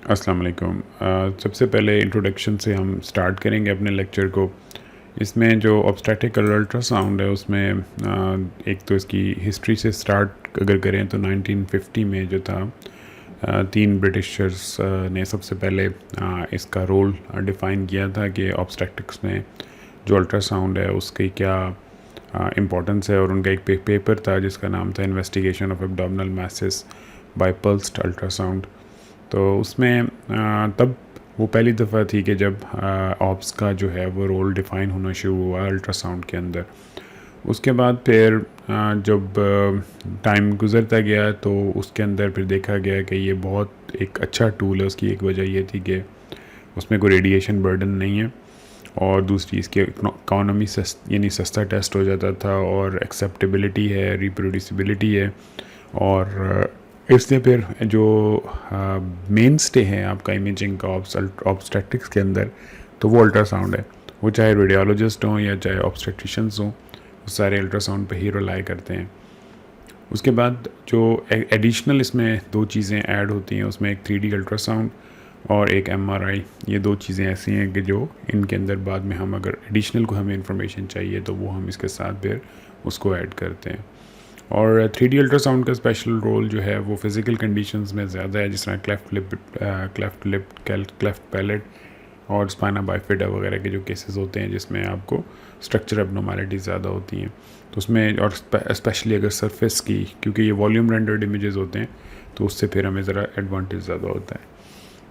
अस्सलाम वालेकुम। सबसे पहले इंट्रोडक्शन से हम स्टार्ट करेंगे अपने लेक्चर को। इसमें जो ऑब्स्टेट्रिकल अल्ट्रासाउंड है उसमें एक तो इसकी हिस्ट्री से स्टार्ट अगर करें तो 1950 में जो था, तीन ब्रिटिशर्स ने सबसे पहले इसका रोल डिफ़ाइन किया था कि ऑब्स्टेट्रिक्स में जो अल्ट्रासाउंड है उसकी क्या इम्पोर्टेंस है। और उनका एक पेपर था जिसका नाम था investigation of abdominal masses by pulsed ultrasound. तो उसमें तब वो पहली दफ़ा थी कि जब ऑप्स का जो है वो रोल डिफ़ाइन होना शुरू हुआ अल्ट्रासाउंड के अंदर। उसके बाद फिर जब टाइम गुज़रता गया तो उसके अंदर फिर देखा गया कि ये बहुत एक अच्छा टूल है। उसकी एक वजह ये थी कि उसमें कोई रेडिएशन बर्डन नहीं है, और दूसरी इसकी इकोनॉमी यानी सस्ता टेस्ट हो जाता था, और एक्सेप्टेबिलिटी है, रिप्रोड्यूसिबिलिटी है। और इससे फिर जो मेन स्टे है आपका इमेजिंग का ऑब्स्टेट्रिक्स के अंदर, तो वो अल्ट्रासाउंड है। वो चाहे रेडियोलॉजिस्ट हों या चाहे ऑब्स्टेट्रिशियंस हों, वो सारे अल्ट्रासाउंड पे ही रिलाई करते हैं। उसके बाद जो एडिशनल इसमें दो चीज़ें ऐड होती हैं, उसमें एक 3D अल्ट्रासाउंड और एक MRI। ये दो चीज़ें ऐसी हैं कि जो इनके अंदर बाद में हम अगर एडिशनल को हमें इंफॉर्मेशन चाहिए तो वो हम इसके साथ फिर उसको ऐड करते हैं। और 3D अल्ट्रासाउंड का स्पेशल रोल जो है वो फिज़िकल कंडीशंस में ज़्यादा है, जिस तरह क्लेफ्ट लिप, क्लेफ्ट पैलेट और स्पाइना बाइफिडा वगैरह के जो केसेस होते हैं जिसमें आपको स्ट्रक्चर एबनॉर्मैलिटी ज़्यादा होती हैं। तो उसमें और स्पेशली अगर सरफेस की, क्योंकि ये वॉल्यूम रेंडर्ड इमेजेस होते हैं, तो उससे फिर हमें ज़रा एडवांटेज ज़्यादा होता है।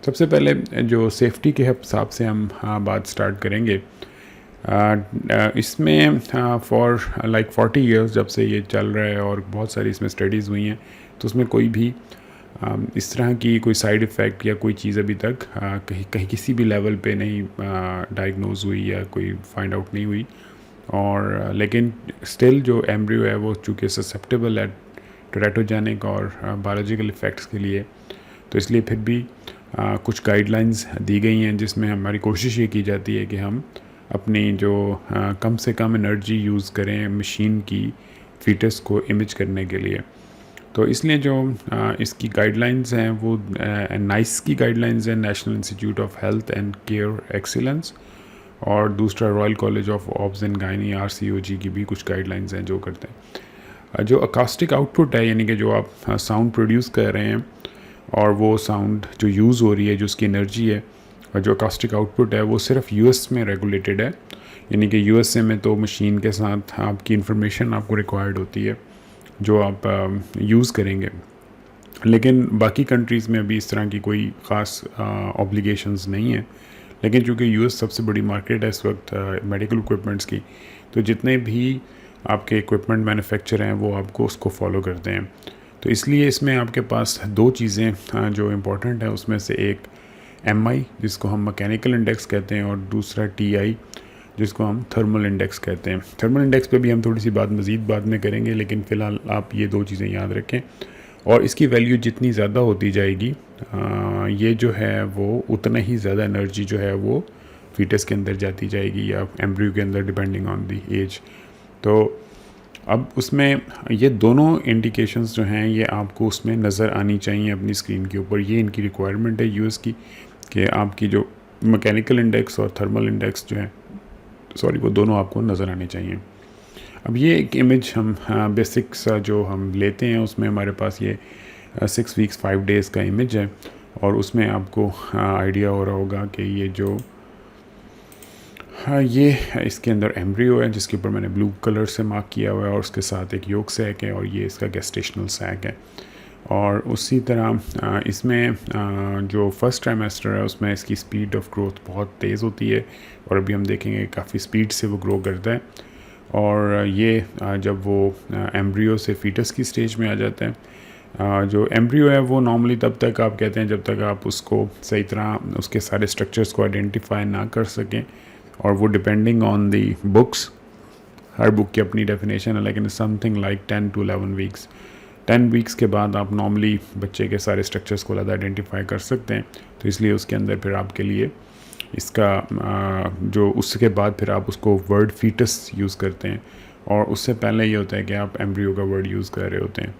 सबसे पहले जो सेफ्टी के हिसाब से हम बात स्टार्ट करेंगे। इसमें फॉर लाइक 40 इयर्स जब से ये चल रहा है और बहुत सारी इसमें स्टडीज़ हुई हैं, तो उसमें कोई भी इस तरह की कोई साइड इफ़ेक्ट या कोई चीज़ अभी तक कहीं कहीं किसी भी लेवल पे नहीं डायग्नोज हुई या कोई फाइंड आउट नहीं हुई। और लेकिन स्टिल जो एम्ब्रियो है वो चूँकि ससेप्टेबल है टेराटोजेनिक और बायोलॉजिकल इफ़ेक्ट्स के लिए, तो इसलिए फिर भी कुछ गाइडलाइंस दी गई हैं जिसमें हमारी कोशिश ये की जाती है कि हम अपनी जो कम से कम एनर्जी यूज़ करें मशीन की फीटस को इमेज करने के लिए। तो इसलिए जो इसकी गाइडलाइंस हैं वो नाइस की गाइडलाइंस हैं, National Institute of Health and Care Excellence, और दूसरा Royal College of Obs and Gynae RCOG की भी कुछ गाइडलाइंस हैं जो करते हैं। जो अकास्टिक आउटपुट है, यानी कि जो आप साउंड प्रोड्यूस कर रहे हैं और वो साउंड जो यूज़ हो रही है, जो उसकी एनर्जी है, और जो अकास्टिक आउटपुट है वो सिर्फ US में रेगुलेटेड है। यानी कि USA में तो मशीन के साथ आपकी इंफॉर्मेशन आपको रिक्वायर्ड होती है जो आप यूज़ करेंगे, लेकिन बाकी कंट्रीज़ में अभी इस तरह की कोई ख़ास ऑब्लिगेशंस नहीं है। लेकिन चूँकि US सबसे बड़ी मार्केट है इस वक्त मेडिकल इक्विपमेंट्स की, तो जितने भी आपके इक्विपमेंट मैन्युफैक्चर हैं वो आपको उसको फॉलो करते हैं। तो इसलिए इसमें आपके पास दो चीज़ें जो इम्पोर्टेंट है, उसमें से एक MI जिसको हम मैकेनिकल इंडेक्स कहते हैं, और दूसरा TI जिसको हम थर्मल इंडेक्स कहते हैं। थर्मल इंडेक्स पे भी हम थोड़ी सी बात मज़ीद बाद में करेंगे, लेकिन फ़िलहाल आप ये दो चीज़ें याद रखें। और इसकी वैल्यू जितनी ज़्यादा होती जाएगी, ये जो है वो उतना ही ज़्यादा एनर्जी जो है वो फीटस के अंदर जाती जाएगी या एम्ब्रियो के अंदर, डिपेंडिंग ऑन दी एज। तो अब उसमें ये दोनों इंडिकेशंस जो हैं ये आपको उसमें नज़र आनी चाहिए अपनी स्क्रीन के ऊपर। ये इनकी रिक्वायरमेंट है US की कि आपकी जो मैकेनिकल इंडेक्स और थर्मल इंडेक्स जो है, वो दोनों आपको नज़र आने चाहिए। अब ये एक इमेज हम बेसिक सा जो हम लेते हैं, उसमें हमारे पास ये 6 वीक्स 5 डेज़ का इमेज है, और उसमें आपको आइडिया हो रहा होगा कि ये जो ये इसके अंदर एम्ब्रियो है जिसके ऊपर मैंने ब्लू कलर से मार्क किया हुआ है, और उसके साथ एक योग सैक है, और ये इसका गेस्टेशनल सैक है। और उसी तरह इसमें जो फर्स्ट ट्राइमेस्टर है उसमें इसकी स्पीड ऑफ ग्रोथ बहुत तेज़ होती है, और अभी हम देखेंगे काफ़ी स्पीड से वो ग्रो करता है। और ये जब वो एम्ब्रियो से फीटस की स्टेज में आ जाता है, जो एम्ब्रियो है वो नॉर्मली तब तक आप कहते हैं जब तक आप उसको सही तरह उसके सारे स्ट्रक्चर्स को आइडेंटिफाई ना कर सकें, और वो depending on the books, her book की अपनी डेफिनेशन है, लेकिन something like 10 to 11 weeks. 10 weeks के बाद आप नॉर्मली बच्चे के सारे स्ट्रक्चर्स को ज़्यादा आइडेंटिफाई कर सकते हैं। तो इसलिए उसके अंदर फिर आपके लिए इसका जो उसके बाद फिर आप उसको वर्ड फीटस यूज़ करते हैं, और उससे पहले ये होता है कि आप एम्ब्रियो का वर्ड यूज़ कर रहे होते हैं।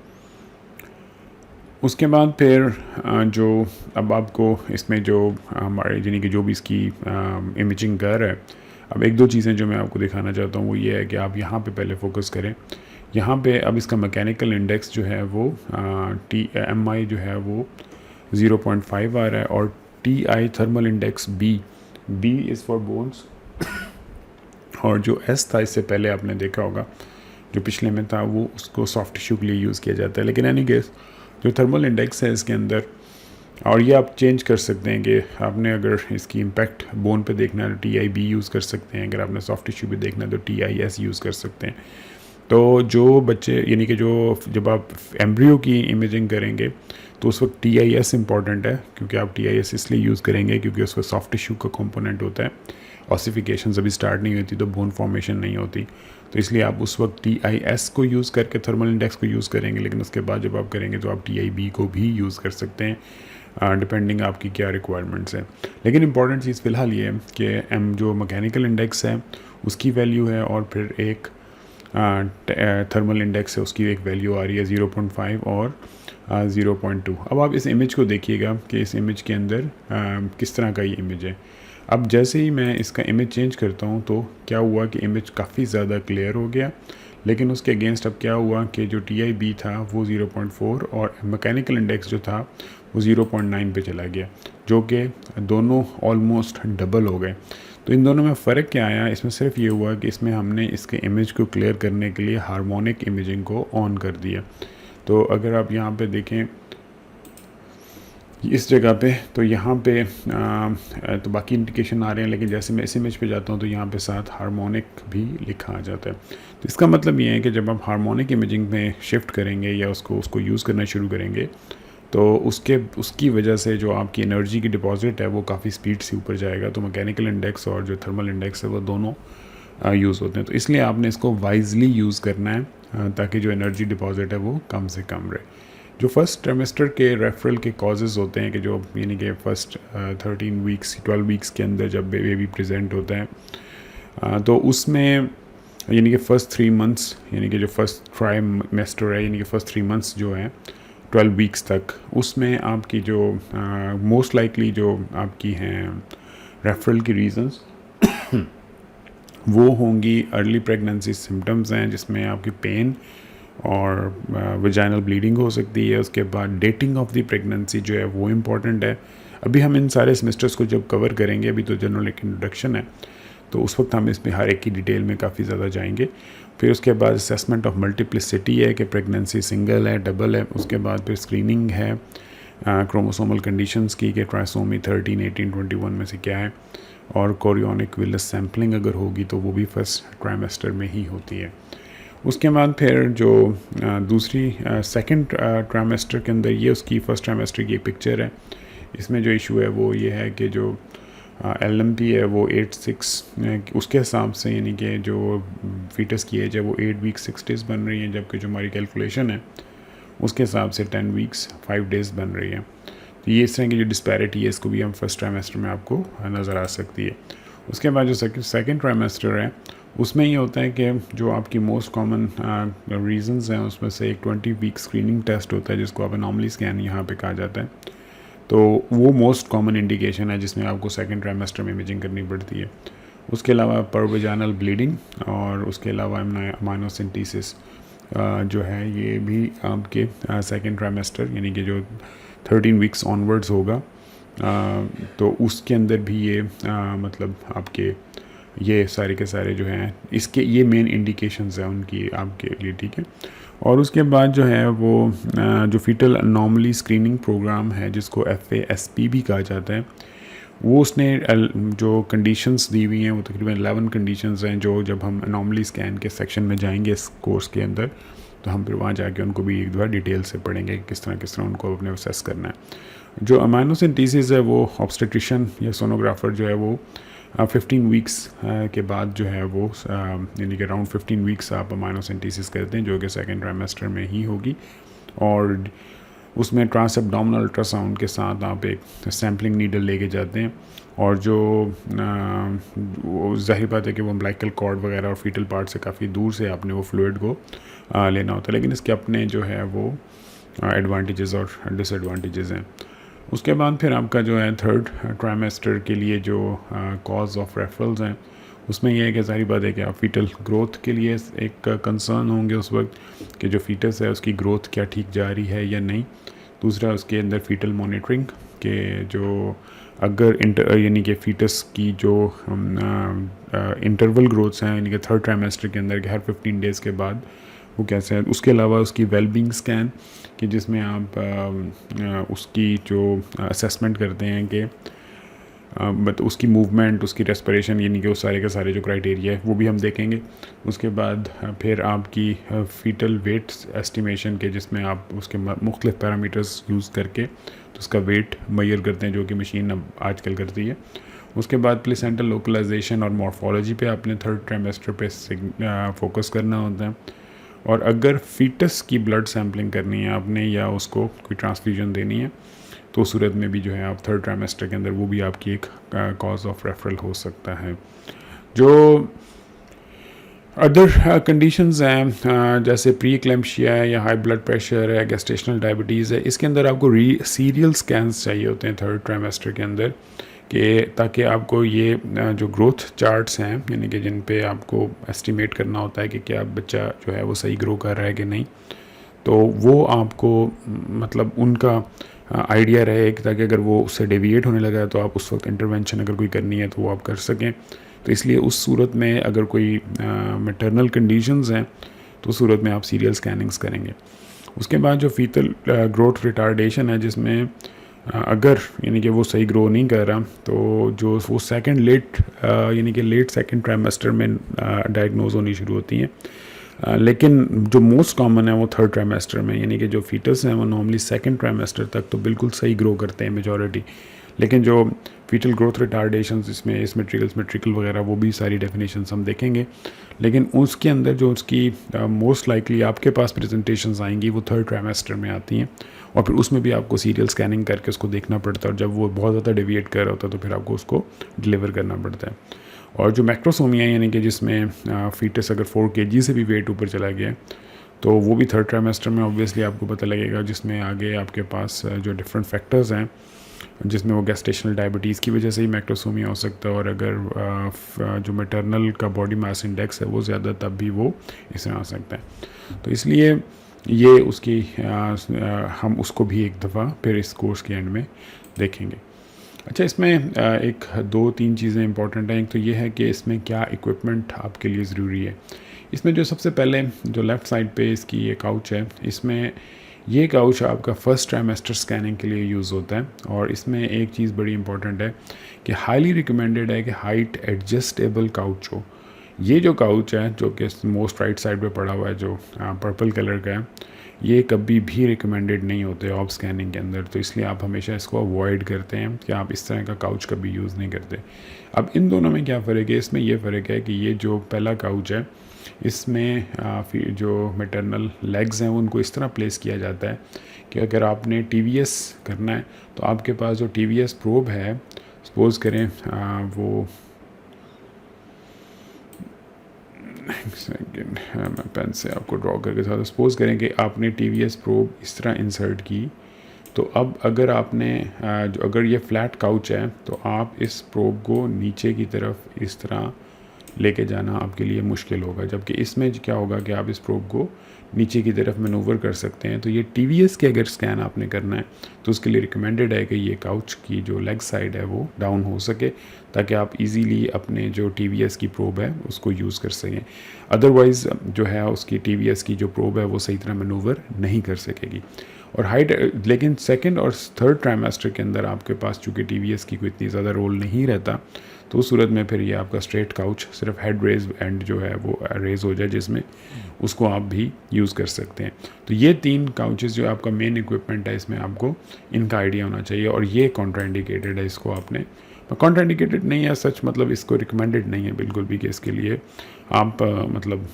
उसके बाद फिर जो अब आपको इसमें जो हमारे यानी कि जो भी इसकी इमेजिंग कर रहा है, अब एक दो चीज़ें जो मैं आपको दिखाना चाहता हूँ वो ये है कि आप यहाँ पे पहले फोकस करें। यहाँ पे अब इसका मैकेनिकल इंडेक्स जो है वो TMI जो है वो 0.5 आ रहा है, और TI thermal index B is for bones, और जो एस था इससे पहले आपने देखा होगा जो पिछले में था वो उसको सॉफ्ट टिश्यू के लिए यूज़ किया जाता है। लेकिन एनी केस जो थर्मल इंडेक्स है इसके अंदर, और ये आप चेंज कर सकते हैं कि आपने अगर इसकी इम्पैक्ट बोन पे देखना है तो TIB यूज़ कर सकते हैं, अगर आपने सॉफ्ट टिश्यू पे देखना है तो TIS यूज़ कर सकते हैं। तो जो बच्चे यानी कि जो जब आप एम्ब्रियो की इमेजिंग करेंगे तो उस वक्त TIS इंपॉर्टेंट है, क्योंकि आप TIS इसलिए यूज़ करेंगे क्योंकि उसमें सॉफ्ट टिश्यू का कंपोनेंट होता है। ऑसिफिकेशन अभी स्टार्ट नहीं होती तो बोन फॉर्मेशन नहीं होती, तो इसलिए आप उस वक्त TIS को यूज़ करके थर्मल इंडेक्स को यूज़ करेंगे। लेकिन उसके बाद जब आप करेंगे तो आप TIB को भी यूज़ कर सकते हैं, डिपेंडिंग आपकी क्या रिक्वायरमेंट्स हैं। लेकिन इंपॉर्टेंट चीज़ फ़िलहाल ये है कि जो मैकेनिकल इंडेक्स है उसकी वैल्यू है, और फिर एक थर्मल इंडेक्स है उसकी एक वैल्यू आ रही है 0.5 और 0.2। अब आप इस इमेज को देखिएगा कि इस इमेज के अंदर किस तरह का ये इमेज है। अब जैसे ही मैं इसका इमेज चेंज करता हूँ तो क्या हुआ कि इमेज काफ़ी ज़्यादा क्लियर हो गया, लेकिन उसके अगेंस्ट अब क्या हुआ कि जो TIB था वो 0.4 और मैकेनिकल इंडेक्स जो था वो 0.9 पे चला गया, जो कि दोनों ऑलमोस्ट डबल हो गए। तो इन दोनों में फ़र्क क्या आया, इसमें सिर्फ ये हुआ कि इसमें हमने इसके इमेज को क्लियर करने के लिए हार्मोनिक इमेजिंग को ऑन कर दिया। तो अगर आप यहाँ पे देखें इस जगह पे, तो यहाँ पे तो बाकी इंडिकेशन आ रहे हैं, लेकिन जैसे मैं इस इमेज पे जाता हूँ तो यहाँ पे साथ हार्मोनिक भी लिखा आ जाता है। तो इसका मतलब ये है कि जब आप हार्मोनिक इमेजिंग में शिफ्ट करेंगे या उसको यूज़ करना शुरू करेंगे तो उसकी वजह से जो आपकी एनर्जी की डिपॉजिट है वो काफ़ी स्पीड से ऊपर जाएगा। तो मैकेनिकल इंडेक्स और जो थर्मल इंडेक्स है वो दोनों यूज़ होते हैं। तो इसलिए आपने इसको वाइजली यूज़ करना है ताकि जो एनर्जी डिपॉजिट है वो कम से कम रहे। जो फर्स्ट ट्राइमेस्टर के रेफरल के कॉजेज़ होते हैं कि जो यानी कि फर्स्ट 12 वीक्स के अंदर जब बेबी प्रेजेंट होता है, तो उसमें यानी कि फ़र्स्ट 3 मंथ्स यानी कि जो फर्स्ट ट्राइमेस्टर है यानी कि फ़र्स्ट 3 मंथ्स जो हैं 12 वीक्स तक, उसमें आपकी जो मोस्ट लाइकली जो आपकी हैं रेफरल की रीज़न्स वो होंगी अर्ली प्रेगनेंसी सिम्टम्स हैं जिसमें आपकी पेन और वजाइनल ब्लीडिंग हो सकती है। उसके बाद डेटिंग ऑफ द प्रेगनेंसी जो है वो इम्पॉर्टेंट है। अभी हम इन सारे सेमेस्टर्स को जब कवर करेंगे, अभी तो जनरल एक इंट्रोडक्शन है, तो उस वक्त हम इसमें हर एक की डिटेल में काफ़ी ज़्यादा जाएंगे। फिर उसके बाद असेसमेंट ऑफ मल्टीप्लिसिटी है कि प्रेगनेंसी सिंगल है डबल है। उसके बाद फिर स्क्रीनिंग है क्रोमोसोमल कंडीशंस की कि ट्राइसोमी 13, 18, 21 में से क्या है, और कोरियोनिक विलस सैम्पलिंग अगर होगी तो वो भी फर्स्ट ट्राइमेस्टर में ही होती है। उसके बाद फिर जो दूसरी सेकंड ट्राइमेस्टर के अंदर ये उसकी फर्स्ट ट्राइमेस्टर की एक पिक्चर है। इसमें जो इशू है वो ये है कि जो LMP है वो 8-6 उसके हिसाब से यानी कि जो फीटस की एज है वो 8 वीक्स 6 डेज़ बन रही है, जबकि जो हमारी कैलकुलेशन है उसके हिसाब से 10 वीक्स 5 डेज़ बन रही है। तो ये इस तरह की जो डिस्पैरिटी है इसको भी हम फर्स्ट ट्राइमेस्टर में आपको नज़र आ सकती है। उसके बाद जो सेकंड ट्राइमेस्टर है उसमें ये होता है कि जो आपकी मोस्ट कॉमन रीजंस हैं उसमें से एक 20 वीक स्क्रीनिंग टेस्ट होता है जिसको आप एनॉमली स्कैन यहाँ पे कहा जाता है। तो वो मोस्ट कॉमन इंडिकेशन है जिसमें आपको सेकंड ट्राइमेस्टर में इमेजिंग करनी पड़ती है। उसके अलावा परवेजाइनल ब्लीडिंग और उसके अलावा अमाइनोसेंटेसिस जो है ये भी आपके सेकंड ट्राइमेस्टर यानी कि जो 13 वीक्स ऑनवर्ड्स होगा, तो उसके अंदर भी ये मतलब आपके ये सारे के सारे जो हैं इसके ये मेन इंडिकेशंस हैं उनकी आपके लिए, ठीक है। और उसके बाद जो है वो जो फीटल अनॉमली स्क्रीनिंग प्रोग्राम है जिसको FASP भी कहा जाता है, वो उसने जो कंडीशंस दी हुई हैं वो तकरीबन 11 कंडीशंस हैं जो जब हम अनॉमली स्कैन के सेक्शन में जाएंगे इस कोर्स के अंदर तो हम फिर वहाँ जाके उनको भी एक दफ़ा डिटेल से पढ़ेंगे कि किस तरह उनको अपने असेस करना है। जो अमाइनोसेंटेसिस है वो ऑब्स्टेट्रिशियन या सोनोग्राफर जो है वो 15 वीक्स के बाद जो है वो यानी कि अराउंड 15 वीक्स आप अमाइनोसेंटेसिस करते हैं जो कि सेकंड ट्राइमेस्टर में ही होगी, और उसमें ट्रांस एब्डोमिनल अल्ट्रासाउंड के साथ आप एक सैम्पलिंग नीडल लेके जाते हैं, और जो जाहिर बात है कि वो अम्बिलिकल कॉर्ड वगैरह और फीटल पार्ट से काफ़ी दूर से आपने वो फ्लूइड को लेना होता है। लेकिन इसके अपने जो है वो एडवांटेजेस और डिसएडवांटेजेस हैं। उसके बाद फिर आपका जो है थर्ड ट्राइमेस्टर के लिए जो कॉज ऑफ रेफरल्स हैं, उसमें यह है कि सारी बात है कि आप फीटल ग्रोथ के लिए एक कंसर्न होंगे उस वक्त कि जो फीटस है उसकी ग्रोथ क्या ठीक जा रही है या नहीं। दूसरा उसके अंदर फीटल मॉनिटरिंग के जो अगर यानी कि फीटस की जो इंटरवल ग्रोथ्स हैं यानी कि थर्ड ट्राइमेस्टर के अंदर के हर 15 डेज़ के बाद वो कैसे है। उसके अलावा उसकी वेलबींग स्कैन कि जिसमें आप उसकी जो असेसमेंट करते हैं कि बट उसकी मूवमेंट, उसकी रेस्पिरेशन यानी कि उस सारे के सारे जो क्राइटेरिया है वो भी हम देखेंगे। उसके बाद फिर आपकी फीटल वेट एस्टिमेशन के जिसमें आप उसके मुख्तलिफ पैरामीटर्स यूज़ करके तो उसका वेट मेजर करते हैं जो कि मशीन अब आजकल करती है। उसके बाद प्लेसेंटल लोकलाइजेशन और मॉर्फोलॉजी पे आपने थर्ड ट्राइमेस्टर पे फोकस करना होता है। और अगर फीटस की ब्लड सैम्पलिंग करनी है आपने या उसको कोई ट्रांसफ्यूजन देनी है तो उस सूरत में भी जो है आप थर्ड ट्राइमेस्टर के अंदर वो भी आपकी एक कॉज ऑफ रेफरल हो सकता है। जो अदर कंडीशंस हैं जैसे प्री एक्लेम्पशिया है या हाई ब्लड प्रेशर है, गेस्टेशनल डायबिटीज़ है, इसके अंदर आपको सीरियल स्कैन्स चाहिए होते हैं थर्ड ट्राइमेस्टर के अंदर कि ताकि आपको ये जो ग्रोथ चार्ट्स हैं यानी कि जिन पे आपको एस्टिमेट करना होता है कि क्या बच्चा जो है वो सही ग्रो कर रहा है कि नहीं, तो वो आपको मतलब उनका आइडिया रहे ताकि अगर वो उससे डेविएट होने लगा है तो आप उस वक्त इंटरवेंशन अगर कोई करनी है तो वो आप कर सकें। तो इसलिए उस सूरत में अगर कोई मैटरनल कंडीशंस हैं तो उस सूरत में आप सीरियल स्कैनिंग्स करेंगे। उसके बाद जो फीटल ग्रोथ रिटार्डेशन है जिसमें अगर यानी कि वो सही ग्रो नहीं कर रहा तो जो वो सेकंड लेट यानी कि लेट सेकंड ट्राइमेस्टर में डायग्नोज होनी शुरू होती हैं। लेकिन जो मोस्ट कॉमन है वो थर्ड ट्राइमेस्टर में यानी कि जो फीटस हैं वो नॉर्मली सेकंड ट्राइमेस्टर तक तो बिल्कुल सही ग्रो करते हैं मेजॉरिटी। लेकिन जो फीटल ग्रोथ रिटार्डेशंस इसमें सिमेट्रिकल वगैरह वो भी सारी डेफिनेशंस हम देखेंगे। लेकिन उसके अंदर जो उसकी मोस्ट लाइकली आपके पास प्रेजेंटेशंस आएंगी वो थर्ड ट्राइमेस्टर में आती हैं और फिर उसमें भी आपको सीरियल स्कैनिंग करके उसको देखना पड़ता है और जब वो बहुत ज़्यादा डेविएट कर रहा होता है तो फिर आपको उसको डिलीवर करना पड़ता है। और जो मैक्रोसोमिया यानी कि जिसमें फीटस अगर 4 kg से भी वेट ऊपर चला गया तो वो भी थर्ड ट्राइमेस्टर में ऑब्वियसली आपको पता लगेगा, जिसमें आगे आपके पास जो डिफरेंट फैक्टर्स हैं जिसमें वो गेस्टेशनल डायबिटीज़ की वजह से ही मैक्रोसोमिया हो सकता है और अगर जो मैटरनल का बॉडी मास इंडेक्स है वो ज़्यादा तब भी वो इस तरह आ सकता है। तो इसलिए ये उसकी हम उसको भी एक दफ़ा फिर इस कोर्स के एंड में देखेंगे। अच्छा, इसमें एक 2-3 चीज़ें इंपॉर्टेंट हैं। एक तो ये है कि इसमें क्या इक्विपमेंट आपके लिए ज़रूरी है। इसमें जो सबसे पहले जो लेफ़्ट साइड पे इसकी ये काउच है, इसमें ये काउच आपका फर्स्ट ट्राइमेस्टर स्कैनिंग के लिए यूज़ होता है और इसमें एक चीज़ बड़ी इंपॉर्टेंट है कि हाईली रिकमेंडेड है कि हाइट एडजस्टेबल काउच हो। ये जो काउच है जो कि मोस्ट राइट साइड पे पड़ा हुआ है जो पर्पल कलर का है, ये कभी भी रिकमेंडेड नहीं होते ऑफ स्कैनिंग के अंदर, तो इसलिए आप हमेशा इसको अवॉइड करते हैं कि आप इस तरह का काउच कभी यूज़ नहीं करते। अब इन दोनों में क्या फ़र्क है? इसमें ये फ़र्क है कि ये जो पहला काउच है इसमें जो मैटरनल लेग्स हैं उनको इस तरह प्लेस किया जाता है कि अगर आपने TVS करना है तो आपके पास जो TVS प्रोब है, सपोज़ करें वो एक सेकेंड मैं पेन से आपको ड्रॉ करके साथ सपोज़ करें कि आपने TVS प्रोब इस तरह इंसर्ट की, तो अब अगर आपने जो अगर ये फ्लैट काउच है तो आप इस प्रोब को नीचे की तरफ इस तरह लेके जाना आपके लिए मुश्किल होगा, जबकि इसमें क्या होगा कि आप इस प्रोब को नीचे की तरफ मैनूवर कर सकते हैं। तो ये TVS के अगर स्कैन आपने करना है तो उसके लिए रिकमेंडेड है कि ये काउच की जो लेग साइड है वो डाउन हो सके ताकि आप इजीली अपने जो TVS की प्रोब है उसको यूज़ कर सकें। अदरवाइज़ जो है उसकी TVS की जो प्रोब है वो सही तरह मैनूवर नहीं कर सकेगी। और हाइट लेकिन सेकंड और थर्ड ट्राइमेस्टर के अंदर आपके पास चूँकि TVS की कोई इतनी ज़्यादा रोल नहीं रहता तो उस सूरत में फिर ये आपका स्ट्रेट काउच सिर्फ हेड रेज एंड जो है वो रेज हो जाए जिसमें उसको आप भी यूज़ कर सकते हैं। तो ये 3 काउचेस जो आपका मेन इक्विपमेंट है इसमें आपको इनका आइडिया होना चाहिए और ये कॉन्ट्राइंडिकेटेड है, इसको आपने कॉन्ट्राइंडिकेटेड नहीं है सच मतलब इसको रिकमेंडेड नहीं है बिल्कुल भी कि इसके लिए आप मतलब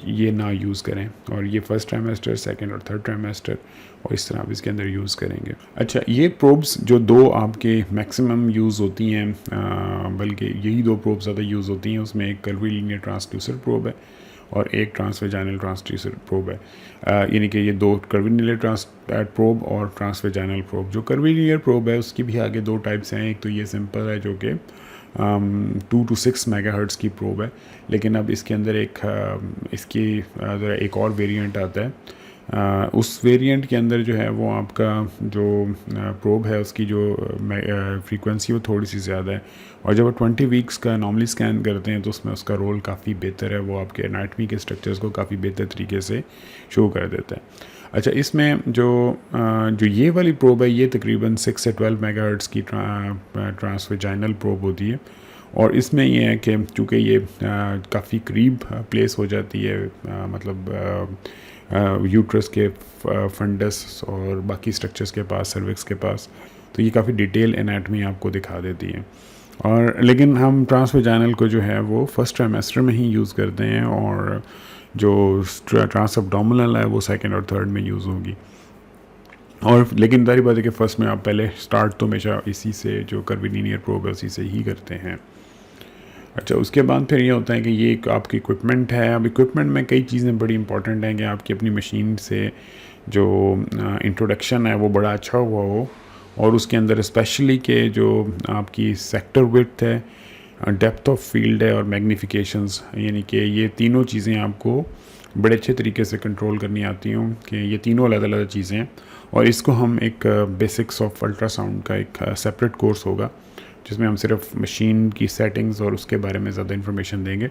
ये ना यूज़ करें और ये फर्स्ट ट्राइमेस्टर, सेकंड और थर्ड ट्राइमेस्टर और इस तरह आप इसके अंदर यूज़ करेंगे। अच्छा, ये प्रोब्स जो 2 आपके मैक्सिमम यूज़ होती हैं बल्कि यही 2 प्रोब्स ज़्यादा यूज़ होती हैं, उसमें एक कर्वीलिनियर ट्रांसड्यूसर प्रोब है और एक ट्रांसवेजाइनल ट्रांसड्यूसर प्रोब है। यानी कि ये 2 कर्वीलिनियर प्रोब और ट्रांसवेजाइनल प्रोब। जो कर्वीलिनियर प्रोब है उसकी भी आगे 2 टाइप्स हैं। एक तो ये सिंपल है जो कि 2 to 6 मेगाहर्ट्ज़ की प्रोब है, लेकिन अब इसके अंदर इसकी एक और वेरिएंट आता है। उस वेरिएंट के अंदर जो है वो आपका जो प्रोब है उसकी जो फ्रीक्वेंसी वो थोड़ी सी ज़्यादा है, और जब 20 वीक्स का नॉर्मली स्कैन करते हैं तो उसमें उसका रोल काफ़ी बेहतर है, वो आपके एनाटमी के स्ट्रक्चर्स को काफ़ी बेहतर तरीके से शो कर देता है। अच्छा, इसमें जो ये वाली प्रोब है ये तकरीबन 6 से 12 मेगाहर्ट्ज़ की ट्रांसवेजाइनल प्रोब होती है, और इसमें ये है कि चूँकि ये काफ़ी करीब प्लेस हो जाती है, मतलब यूट्रस के फंडस और बाकी स्ट्रक्चर्स के पास, सर्विक्स के पास, तो ये काफ़ी डिटेल एनाटमी आपको दिखा देती है। और लेकिन हम ट्रांसवेजाइनल को जो है वो फर्स्ट ट्राइमेस्टर में ही यूज़ करते हैं, और जो ट्रांस एब्डोमिनल है वो सेकंड और थर्ड में यूज़ होगी। और लेकिन सारी बात है कि फर्स्ट में आप पहले स्टार्ट तो हमेशा इसी से, जो कर्वीलिनियर प्रोब है उसी से ही करते हैं। अच्छा, उसके बाद फिर ये होता है कि ये एक आपकी इक्विपमेंट है। अब इक्विपमेंट में कई चीज़ें बड़ी इंपॉर्टेंट हैं कि आपकी अपनी मशीन से जो इंट्रोडक्शन है वो बड़ा अच्छा हुआ हो, और उसके अंदर स्पेशली के जो आपकी सेक्टर विड्थ है, डेप्थ ऑफ फील्ड है और मैग्नीफिकेशंस, यानी कि ये तीनों चीज़ें आपको बड़े अच्छे तरीके से कंट्रोल करनी आती हूँ कि ये तीनों अलग अलग चीज़ें हैं। और इसको हम एक बेसिक्स ऑफ अल्ट्रासाउंड का एक सेपरेट कोर्स होगा जिसमें हम सिर्फ मशीन की सेटिंग्स और उसके बारे में ज़्यादा इन्फॉर्मेशन देंगे,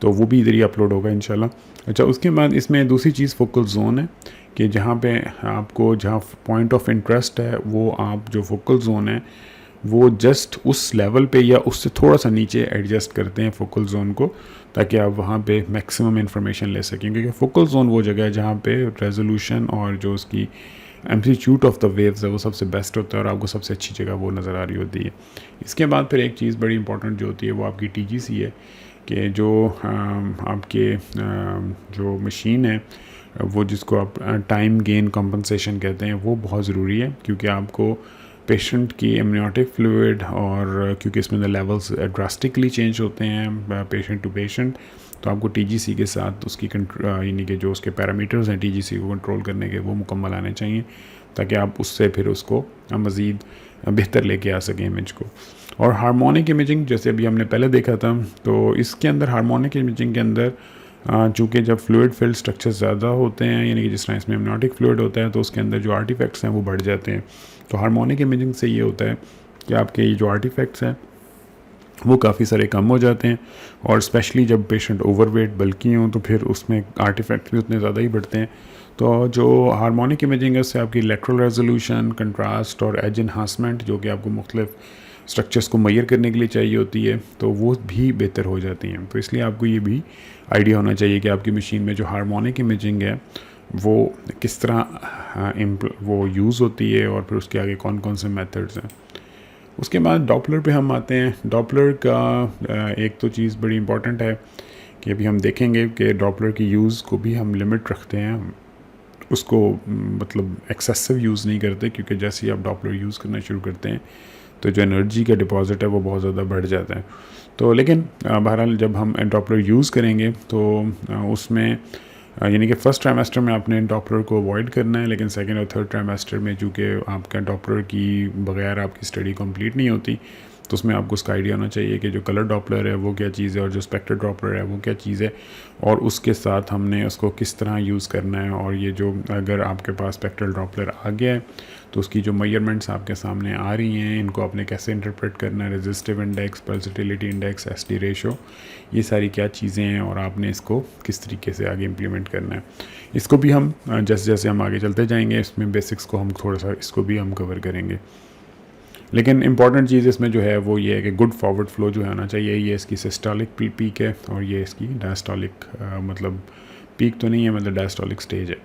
तो वो भी इधर ही अपलोड होगा इंशाल्लाह। अच्छा, उसके बाद इसमें दूसरी चीज़ फोकल जोन है कि जहाँ पे आपको जहाँ पॉइंट ऑफ इंटरेस्ट है वो आप जो फोकल जोन है वो जस्ट उस लेवल पे या उससे थोड़ा सा नीचे एडजस्ट करते हैं फोकल जोन को, ताकि आप वहाँ पे मैक्सिमम इन्फॉर्मेशन ले सकें, क्योंकि फोकल जोन वो जगह है जहाँ पे रेजोल्यूशन और जो उसकी एम्पलीट्यूड ऑफ द वेव्स है वो सबसे बेस्ट होता है और आपको सबसे अच्छी जगह वो नज़र आ रही होती है। इसके बाद फिर एक चीज़ बड़ी इंपॉर्टेंट जो होती है वो आपकी TGC है कि जो आपके जो मशीन है वो जिसको आप टाइम गेन कंपनसेशन कहते हैं वो बहुत ज़रूरी है, क्योंकि आपको पेशेंट की एमनियोटिक फ्लूइड और क्योंकि इसमें द लेवल्स ड्रास्टिकली चेंज होते हैं पेशेंट टू पेशेंट, तो आपको TGC के साथ उसकी यानी कि जो उसके पैरामीटर्स हैं TGC को कंट्रोल करने के वो मुकम्मल आने चाहिए, ताकि आप उससे फिर उसको मज़ीद बेहतर लेके आ सकें इमेज को। और हार्मोनिक इमेजिंग जैसे अभी हमने पहले देखा था, तो इसके अंदर हार्मोनिक इमेजिंग के अंदर चूँकि जब फ्लूइड फिल्ड स्ट्रक्चर ज़्यादा होते हैं, यानी कि जिस तरह इसमें एमनियोटिक फ्लूइड होता है, तो उसके अंदर जो आर्टिफैक्ट्स हैं वो बढ़ जाते हैं। तो हार्मोनिक इमेजिंग से ये होता है कि आपके ये जो आर्टिफैक्ट्स हैं वो काफ़ी सारे कम हो जाते हैं, और स्पेशली जब पेशेंट ओवरवेट बल्कि हों तो फिर उसमें आर्टिफैक्ट भी उतने ज़्यादा ही बढ़ते हैं। तो जो हार्मोनिक इमेजिंग है उससे आपकी लेटरल रेजोल्यूशन, कंट्रास्ट और एज इन्हांसमेंट जो कि आपको मुख्तलिफ स्ट्रक्चर्स को मैयर करने के लिए चाहिए होती है, तो वो भी बेहतर हो जाती हैं। तो इसलिए आपको ये भी आइडिया होना चाहिए कि आपकी मशीन में जो हार्मोनिक इमेजिंग है वो किस तरह वो यूज़ होती है, और फिर उसके आगे कौन कौन से मेथड्स हैं। उसके बाद डॉपलर पे हम आते हैं। डॉपलर का एक तो चीज़ बड़ी इंपॉर्टेंट है कि अभी हम देखेंगे कि डॉपलर की यूज़ को भी हम लिमिट रखते हैं, उसको मतलब एक्सेसिव यूज़ नहीं करते, क्योंकि जैसे ही आप डॉपलर यूज़ करना शुरू करते हैं तो जो एनर्जी का डिपॉजिट है वो बहुत ज़्यादा बढ़ जाता है। तो लेकिन बहरहाल जब हम डॉपलर यूज़ करेंगे तो उसमें यानी कि फर्स्ट ट्राइमेस्टर में आपने डॉपलर को अवॉइड करना है, लेकिन सेकंड और थर्ड ट्राइमेस्टर में चूँकि आपका डॉपलर की बगैर आपकी स्टडी कंप्लीट नहीं होती, तो उसमें आपको उसका आइडिया होना चाहिए कि जो कलर डॉपलर है वो क्या चीज़ है और जो स्पेक्टर डॉपलर है वो क्या चीज़ है, और उसके साथ हमने उसको किस तरह यूज़ करना है। और ये जो अगर आपके पास स्पेक्ट्रल डॉपलर आ गया है तो उसकी जो मेजरमेंट्स आपके सामने आ रही हैं इनको आपने कैसे इंटरप्रेट करना है, resistive index, pulsatility index, SD ratio, ये सारी क्या चीज़ें हैं और आपने इसको किस तरीके से आगे इम्प्लीमेंट करना है। इसको भी हम जैसे जैसे हम आगे चलते जाएंगे इसमें बेसिक्स को हम थोड़ा सा इसको भी हम कवर करेंगे। लेकिन इंपॉर्टेंट चीज़ इसमें जो है वो ये है कि गुड फॉरवर्ड फ्लो जो है होना चाहिए। ये इसकी सिस्टोलिक पीक है और ये इसकी डायस्टोलिक मतलब पीक तो नहीं है, मतलब डायस्टोलिक स्टेज है।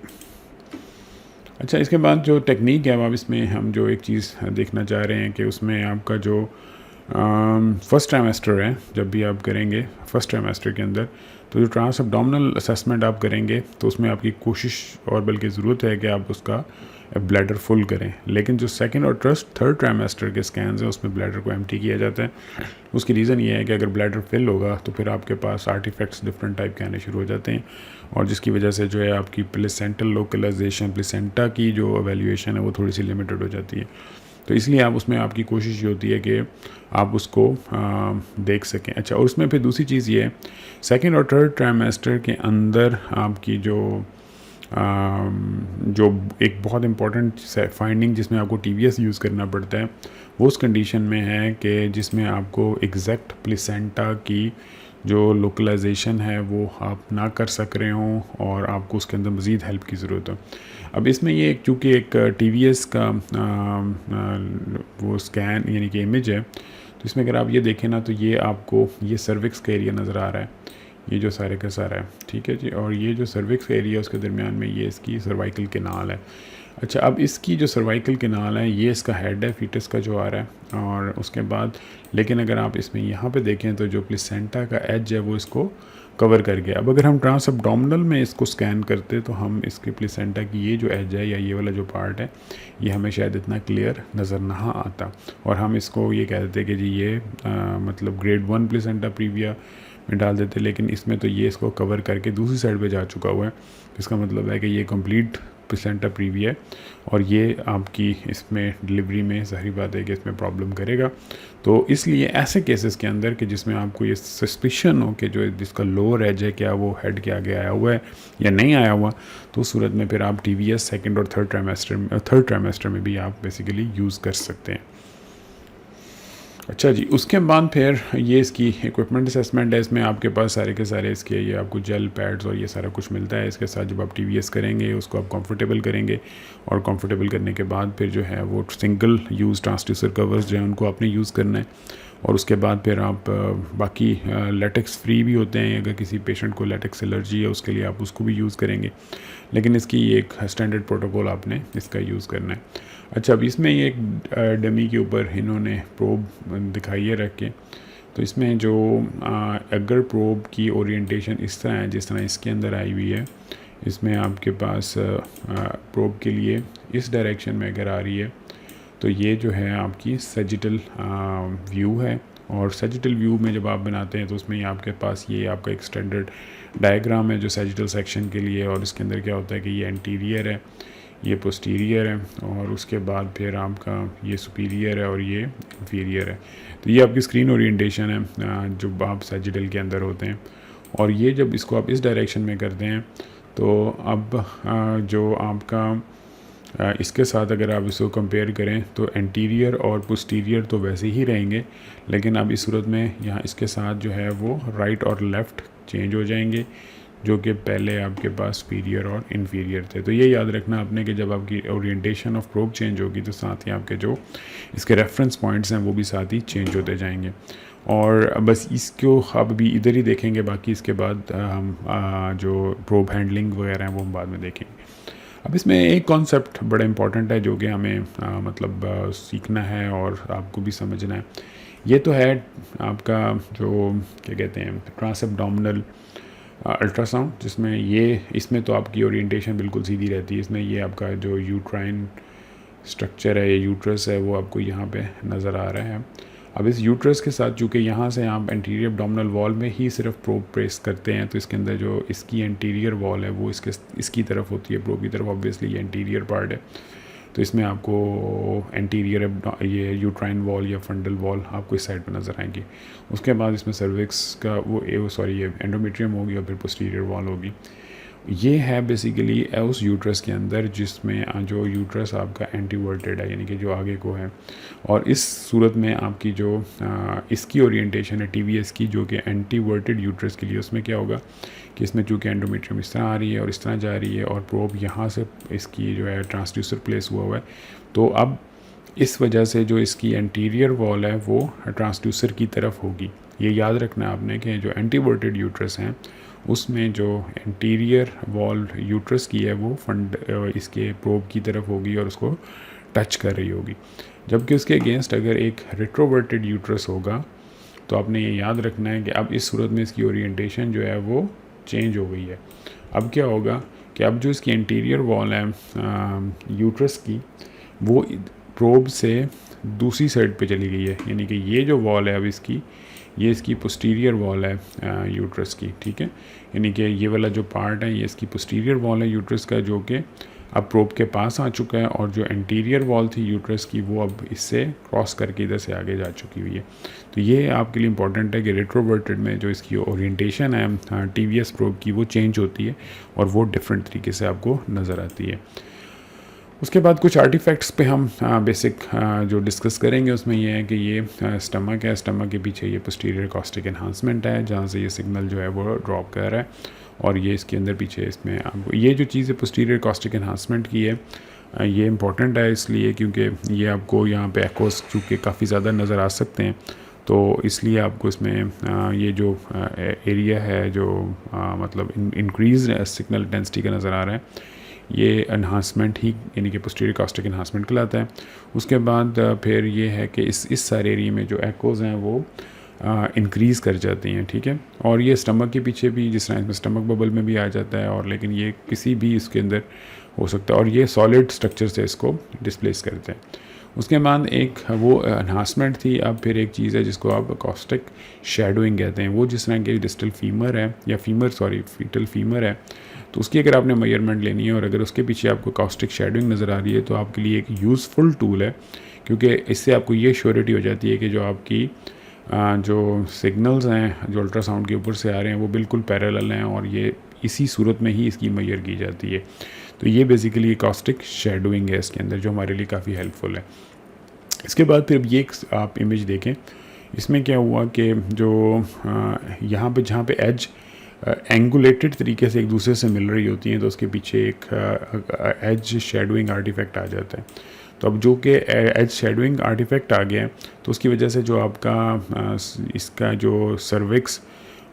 अच्छा, इसके बाद जो टेक्निक है अब इसमें हम जो एक चीज़ देखना चाह रहे हैं कि उसमें आपका जो फर्स्ट ट्राइमेस्टर है, जब भी आप करेंगे फर्स्ट ट्राइमेस्टर के अंदर, तो जो ट्रांस एब्डोमिनल असेसमेंट आप करेंगे तो उसमें आपकी कोशिश और बल्कि ज़रूरत है कि आप उसका ब्लैडर फुल करें। लेकिन जो सेकंड और थर्ड ट्राइमेस्टर के स्कैन्स हैं उसमें ब्लैडर को एम्प्टी किया जाता है। उसकी रीज़न ये है कि अगर ब्लैडर फिल होगा तो फिर आपके पास आर्टिफैक्ट्स डिफरेंट टाइप के आने शुरू हो जाते हैं, और जिसकी वजह से जो है आपकी प्लेसेंटल लोकलाइजेशन, प्लेसेंटा की जो एवेल्यूएशन है वो थोड़ी सी लिमिटेड हो जाती है। तो इसलिए आप उसमें आपकी कोशिश ये होती है कि आप उसको देख सकें। अच्छा, और उसमें फिर दूसरी चीज़ ये है, सेकेंड और थर्ड ट्राइमेस्टर के अंदर आपकी जो एक बहुत इम्पॉर्टेंट फाइंडिंग जिसमें आपको टीवीएस यूज़ करना पड़ता है वो उस कंडीशन में है कि जिसमें आपको एग्जैक्ट प्लेसेंटा की जो लोकलाइजेशन है वो आप ना कर सक रहे हों और आपको उसके अंदर मज़ीद हेल्प की ज़रूरत हो। अब इसमें ये चूँकि एक टीवीएस का वो स्कैन यानी कि इमेज है, तो इसमें अगर आप ये देखें ना तो ये आपको ये सर्विक्स का एरिया नज़र आ रहा है, ये जो सारे का सारा है, ठीक है जी। और ये जो सर्विक्स एरिया उसके दरमियान में ये इसकी सर्वाइकल केनाल है। अच्छा, अब इसकी जो सर्वाइकल केनाल है ये इसका हेड है फीटस का जो आ रहा है, और उसके बाद लेकिन अगर आप इसमें यहाँ पे देखें तो जो प्लेसेंटा का एज है वो इसको कवर कर गया। अब अगर हम ट्रांस एब्डोमिनल में इसको स्कैन करते तो हम इसके प्लेसेंटा की ये जो एज है या ये वाला जो पार्ट है ये हमें शायद इतना क्लियर नज़र ना आता, और हम इसको ये कह देते कि जी ये मतलब ग्रेड 1 प्लेसेंटा प्रीविया में डाल देते। लेकिन इसमें तो ये इसको कवर करके दूसरी साइड पे जा चुका हुआ है, इसका मतलब है कि ये कंप्लीट प्लेसेंटा प्रीविया है, और ये आपकी इसमें डिलीवरी में ज़ाहिर बात है कि इसमें प्रॉब्लम करेगा। तो इसलिए ऐसे केसेस के अंदर कि जिसमें आपको ये सस्पिशन हो कि जो जिसका लोअर एज है क्या वो हेड के आगे आया हुआ है या नहीं आया हुआ, तो उस सूरत में फिर आप टीवीएस सेकंड और थर्ड ट्राइमेस्टर में भी आप बेसिकली यूज़ कर सकते हैं। अच्छा जी, उसके बाद फिर ये इसकी इक्विपमेंट असेसमेंट है। इसमें आपके पास सारे के सारे इसके ये आपको जेल पैड्स और ये सारा कुछ मिलता है। इसके साथ जब आप टीवीएस करेंगे उसको आप कंफर्टेबल करेंगे, और कंफर्टेबल करने के बाद फिर जो है वो सिंगल यूज़ ट्रांसड्यूसर कवर्स जो है उनको आपने यूज़ करना है। और उसके बाद फिर आप बाकी लेटेक्स फ्री भी होते हैं, अगर किसी पेशेंट को लेटेक्स एलर्जी है उसके लिए आप उसको भी यूज़ करेंगे, लेकिन इसकी एक स्टैंडर्ड प्रोटोकॉल आपने इसका यूज़ करना है। अच्छा, अब इसमें ये एक डमी के ऊपर इन्होंने प्रोब दिखाई है रख के, तो इसमें जो अगर प्रोब की ओरिएंटेशन इस तरह है जिस तरह इसके अंदर आई हुई है, इसमें आपके पास प्रोब के लिए इस डायरेक्शन में अगर आ रही है तो ये जो है आपकी सजिटल व्यू है, और सजिटल व्यू में जब आप बनाते हैं तो उसमें आपके पास ये आपका एक स्टैंडर्ड डायग्राम है जो सजिटल सेक्शन के लिए, और इसके अंदर क्या होता है कि ये एंटीरियर है, ये पोस्टीरियर है, और उसके बाद फिर आपका ये सुपीरियर है और ये इंफीरियर है। तो ये आपकी स्क्रीन ओरिएंटेशन है जो आप सजिटल के अंदर होते हैं, और ये जब इसको आप इस डायरेक्शन में करते हैं तो अब जो आपका इसके साथ अगर आप इसको कंपेयर करें तो एंटीरियर और पोस्टीरियर तो वैसे ही रहेंगे, लेकिन अब इस सूरत में यहाँ इसके साथ जो है वो राइट और लेफ़्ट चेंज हो जाएंगे, जो कि पहले आपके पास सुपीरियर और इन्फीरियर थे। तो ये याद रखना आपने कि जब आपकी ओरिएंटेशन ऑफ प्रोब चेंज होगी तो साथ ही आपके जो इसके रेफरेंस पॉइंट्स हैं वो भी साथ ही चेंज होते जाएंगे। और बस इसको आप भी इधर ही देखेंगे, बाकी इसके बाद हम जो प्रोब हैंडलिंग वगैरह हैं वो हम बाद में देखेंगे। अब इसमें एक कॉन्सेप्ट बड़ा इंपॉर्टेंट है जो कि हमें मतलब सीखना है और आपको भी समझना है। ये तो है आपका जो क्या कहते हैं ट्रांस एब्डोमिनल अल्ट्रासाउंड, जिसमें ये इसमें तो आपकी ओरिएंटेशन बिल्कुल सीधी रहती है। इसमें ये आपका जो यूट्राइन स्ट्रक्चर है या यूट्रस है वो आपको यहाँ पे नज़र आ रहा है। अब इस यूट्रस के साथ चूँकि यहाँ से आप एंटीरियर एब्डोमिनल वॉल में ही सिर्फ प्रोब प्रेस करते हैं, तो इसके अंदर जो इसकी एंटीरियर वॉल है वो इसकी तरफ होती है, प्रोब की तरफ। ऑब्वियसली ये एंटीरियर पार्ट है, तो इसमें आपको एंटीरियर ये यूट्राइन वॉल या फंडल वॉल आपको इस साइड पर नज़र आएंगी। उसके बाद इसमें सर्विक्स का ये एंडोमेट्रियम होगी और फिर पोस्टीरियर वॉल होगी। ये है बेसिकली उस यूट्रस के अंदर जिसमें जो यूट्रस आपका एंटीवर्टेड है, यानी कि जो आगे को है। और इस सूरत में आपकी जो इसकी ओरिएंटेशन है टीवीएस की, जो कि एंटीवर्टेड यूट्रस के लिए, उसमें क्या होगा कि इसमें चूँकि एंडोमेट्रियम इस तरह आ रही है और इस तरह जा रही है और प्रोब यहाँ से इसकी जो है ट्रांसड्यूसर प्लेस हुआ हुआ है, तो अब इस वजह से जो इसकी एंटीरियर वॉल है वो ट्रांसड्यूसर की तरफ होगी। ये याद रखना आपने कि जो एंटीवर्टेड यूट्रस हैं उसमें जो एंटीरियर वॉल यूट्रस की है वो इसके प्रोब की तरफ होगी और उसको टच कर रही होगी, जबकि उसके अगेंस्ट अगर एक रेट्रोवर्टेड यूट्रस होगा तो आपने ये याद रखना है कि अब इस सूरत में इसकी ओरिएंटेशन जो है वो चेंज हो गई है। अब क्या होगा कि अब जो इसकी इंटीरियर वॉल है यूट्रस की, वो प्रोब से दूसरी साइड पे चली गई है, यानी कि ये जो वॉल है अब इसकी, ये इसकी पोस्टीरियर वॉल है यूट्रस की, ठीक है। यानी कि ये वाला जो पार्ट है ये इसकी पोस्टीरियर वॉल है यूट्रस का, जो कि अब प्रोब के पास आ चुका है, और जो इंटीरियर वॉल थी यूट्रस की वो अब इससे क्रॉस करके इधर से आगे जा चुकी हुई है। तो ये आपके लिए इंपॉर्टेंट है कि रेट्रोवर्टेड में जो इसकी ओरिएंटेशन है टीवीएस प्रोब की, वो चेंज होती है और वो डिफरेंट तरीके से आपको नज़र आती है। उसके बाद कुछ आर्टिफैक्ट्स पे हम बेसिक जो डिस्कस करेंगे उसमें ये है कि ये स्टमक है, स्टमक के पीछे ये पोस्टीरियर कॉस्टिक एनहांसमेंट है जहाँ से ये सिग्नल जो है वो ड्रॉप कर रहा है, और ये इसके अंदर पीछे इसमें आपको ये जो चीज़ है पोस्टीरियर कॉस्टिक एनहांसमेंट की है, ये इंपॉर्टेंट है इसलिए क्योंकि ये आपको यहाँ पे एकोस चूँकि काफ़ी ज़्यादा नज़र आ सकते हैं, तो इसलिए आपको इसमें ये जो एरिया है जो मतलब इंक्रीज सिग्नल इंटेंसिटी का नज़र आ रहा है, ये एनहांसमेंट ही यानी कि पोस्टीरियर कॉस्टिक एनहांसमेंट कहलाता है। उसके बाद फिर ये है कि इस सारे एरिया में जो एकोज़ हैं वो इंक्रीज़ कर जाती हैं, ठीक है। और ये स्टमक के पीछे भी, जिस तरह इसमें स्टमक बबल में भी आ जाता है, और लेकिन ये किसी भी इसके अंदर हो सकता है, और ये सॉलिड स्ट्रक्चर से इसको डिस्प्लेस करते हैं। उसके बाद एक वो एनहांसमेंट थी, अब फिर एक चीज़ है जिसको आप कॉस्टिक शेडोइंग कहते हैं। वो जिस तरह की डिस्टल फीमर है या फीटल फीमर है, तो उसकी अगर आपने मेजरमेंट लेनी है और अगर उसके पीछे आपको कॉस्टिक शेडोइंग नज़र आ रही है, तो आपके लिए एक यूज़फुल टूल है, क्योंकि इससे आपको ये श्योरिटी हो जाती है कि जो आपकी जो सिग्नल्स हैं जो अल्ट्रासाउंड के ऊपर से आ रहे हैं वो बिल्कुल पैरेलल हैं, और ये इसी सूरत में ही इसकी मेजर की जाती है। तो ये बेसिकली कॉस्टिक शेडोइंग है इसके अंदर, जो हमारे लिए काफ़ी हेल्पफुल है। इसके बाद फिर ये आप इमेज देखें, इसमें क्या हुआ कि जो यहाँ पे जहाँ पे एज एंगुलेटेड तरीके से एक दूसरे से मिल रही होती हैं, तो उसके पीछे एक एज शेडोइंग आर्टिफैक्ट आ जाता है। तो अब जो कि एज शेडोइंग आर्टिफैक्ट आ गया है, तो उसकी वजह से जो आपका इसका जो सर्विक्स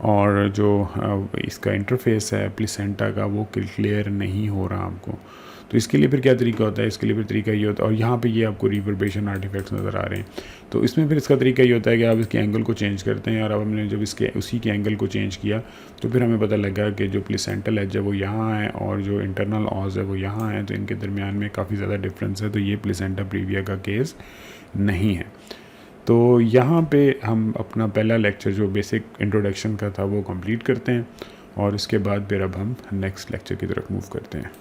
और जो इसका इंटरफेस है प्लेसेंटा का, वो क्लियर नहीं हो रहा आपको। तो इसके लिए फिर क्या तरीका होता है, इसके लिए फिर तरीका ये होता है, और यहाँ पे ये आपको रिवर्बरेशन आर्टिफैक्ट्स नज़र आ रहे हैं, तो इसमें फिर इसका तरीका ये होता है कि आप इसके एंगल को चेंज करते हैं, और अब हमने जब इसके उसी के एंगल को चेंज किया तो फिर हमें पता लगा कि जो प्लेसेंटल एज है वो यहाँ है और जो इंटरनल ऑज है वो यहाँ है, तो इनके दरमियान में काफ़ी ज़्यादा डिफरेंस है। तो ये प्लेसेंटा प्रीविया का केस नहीं है। तो यहाँ पे हम अपना पहला लेक्चर जो बेसिक इंट्रोडक्शन का था वो कंप्लीट करते हैं, और इसके बाद फिर अब हम नेक्स्ट लेक्चर की तरफ मूव करते हैं।